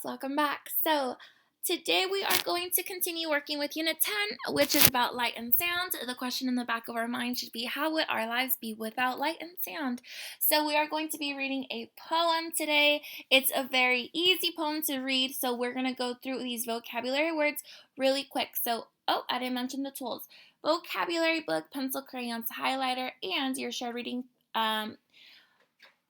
Welcome back. So today we are going to continue working with Unit 10, which is about light and sound. The question in the back of our mind should be, how would our lives be without light and sound? So we are going to be reading a poem today. It's a very easy poem to read, so we're going to go through these vocabulary words really quick. So, I didn't mention the tools. Vocabulary book, pencil, crayons, highlighter, and your shared reading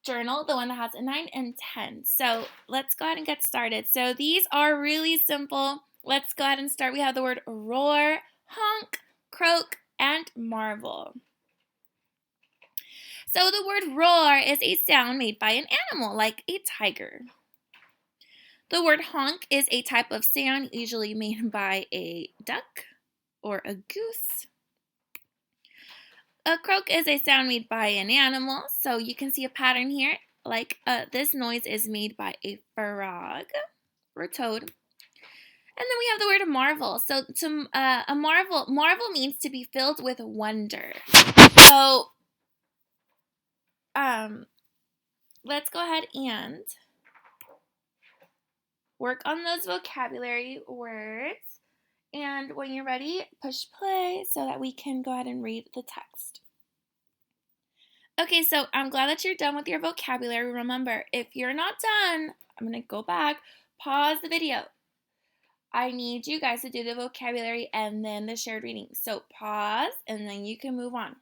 journal, the one that has a 9 and 10. So let's go ahead and get started. So these are really simple. Let's go ahead and start. We have the word roar, honk, croak, and marvel. So the word roar is a sound made by an animal, like a tiger. The word honk is a type of sound usually made by a duck or a goose. A croak is a sound made by an animal, so you can see a pattern here. Like this noise is made by a frog or toad. And then we have the word marvel. So a marvel means to be filled with wonder. So let's go ahead and work on those vocabulary words. And when you're ready, push play so that we can go ahead and read the text. Okay, so I'm glad that you're done with your vocabulary. Remember, if you're not done, I'm going to go back, pause the video. I need you guys to do the vocabulary and then the shared reading. So pause, and then you can move on.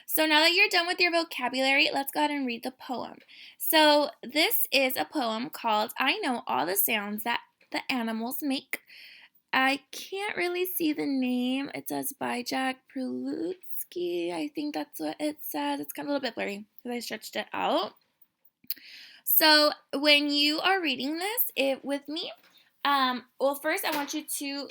So now that you're done with your vocabulary, let's go ahead and read the poem. So this is a poem called I Know All the Sounds That the Animals Make. I can't really see the name. It says by Jack Prelutsky. I think that's what it says. It's kind of a little bit blurry because I stretched it out. So when you are reading this with me, first I want you to,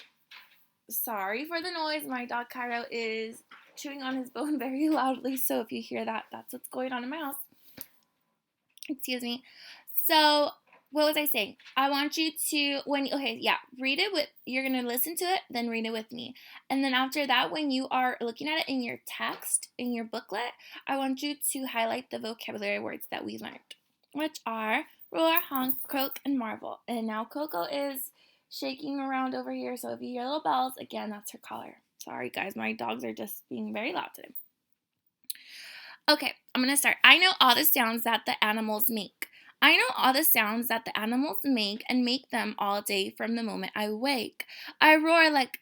sorry for the noise, my dog Cairo is chewing on his bone very loudly, so if you hear that, that's what's going on in my house. Excuse me. So what was I saying? I want you to, read it with, you're going to listen to it, then read it with me. And then after that, when you are looking at it in your text, in your booklet, I want you to highlight the vocabulary words that we learned, which are roar, honk, croak, and marvel. And now Coco is shaking around over here, so if you hear little bells, again, that's her collar. Sorry, guys, my dogs are just being very loud today. Okay, I'm going to start. I know all the sounds that the animals make. I know all the sounds that the animals make and make them all day from the moment I wake. I roar like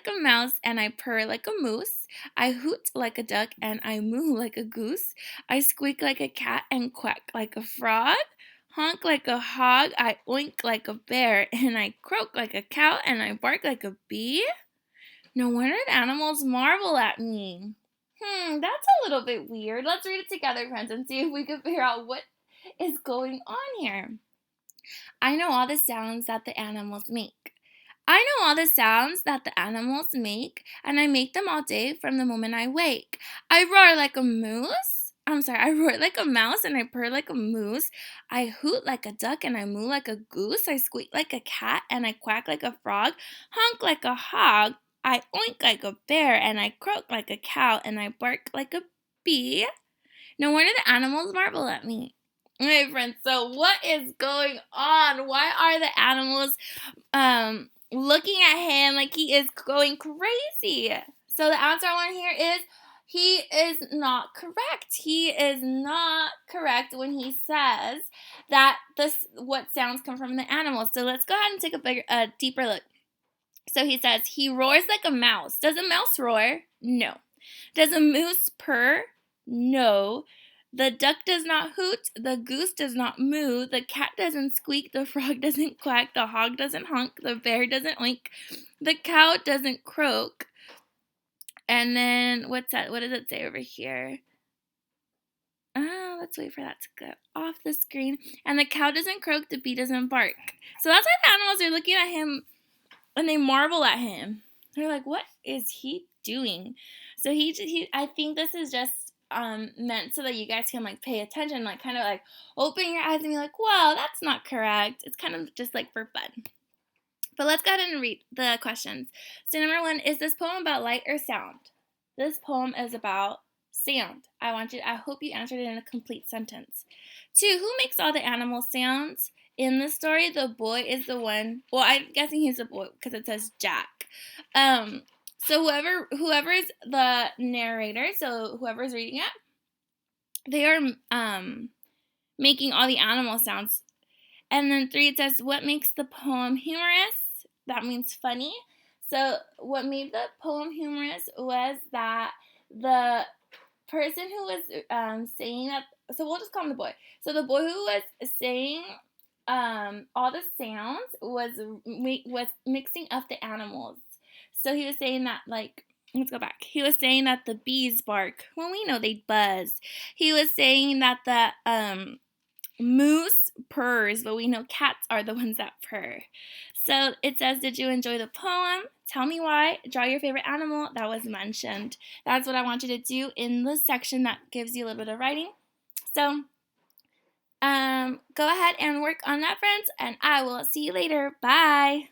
a mouse and I purr like a moose. I hoot like a duck and I moo like a goose. I squeak like a cat and quack like a frog. Honk like a hog, I oink like a bear, and I croak like a cow and I bark like a bee. No wonder the animals marvel at me. That's a little bit weird. Let's read it together, friends, and see if we can figure out what is going on here. I know all the sounds that the animals make. I know all the sounds that the animals make, and I make them all day from the moment I wake. I roar like a mouse, and I purr like a moose. I hoot like a duck, and I moo like a goose. I squeak like a cat, and I quack like a frog. Honk like a hog. I oink like a bear, and I croak like a cow, and I bark like a bee. No wonder the animals marvel at me. Okay, friends, so what is going on? Why are the animals looking at him like he is going crazy? So the answer I want to hear is he is not correct. He is not correct when he says that what sounds come from the animals. So let's go ahead and take a deeper look. So he says, he roars like a mouse. Does a mouse roar? No. Does a moose purr? No. The duck does not hoot. The goose does not moo. The cat doesn't squeak. The frog doesn't quack. The hog doesn't honk. The bear doesn't oink. The cow doesn't croak. And then, what's that? What does it say over here? Let's wait for that to get off the screen. And the cow doesn't croak. The bee doesn't bark. So that's why the animals are looking at him and they marvel at him. They're like, what is he doing? So I think this is just meant so that you guys can like pay attention, like kind of like open your eyes and be like, wow, that's not correct. It's kind of just like for fun. But let's go ahead and read the questions. So number 1, is this poem about light or sound? This poem is about sound. I hope you answered it in a complete sentence. 2, who makes all the animal sounds? In the story, the boy is the one. Well, I'm guessing he's a boy because it says Jack. So whoever is the narrator, so whoever's reading it, they are making all the animal sounds. And then 3, it says, what makes the poem humorous? That means funny. So what made the poem humorous was that the person who was saying that, so we'll just call him the boy. So the boy who was saying all the sounds was mixing up the animals. So he was saying that, like, let's go back. He was saying that the bees bark when we know they buzz. He was saying that the moose purrs, but we know cats are the ones that purr. So it says, did you enjoy the poem? Tell me why. Draw your favorite animal that was mentioned. That's what I want you to do in the section that gives you a little bit of writing. So go ahead and work on that, friends, and I will see you later. Bye.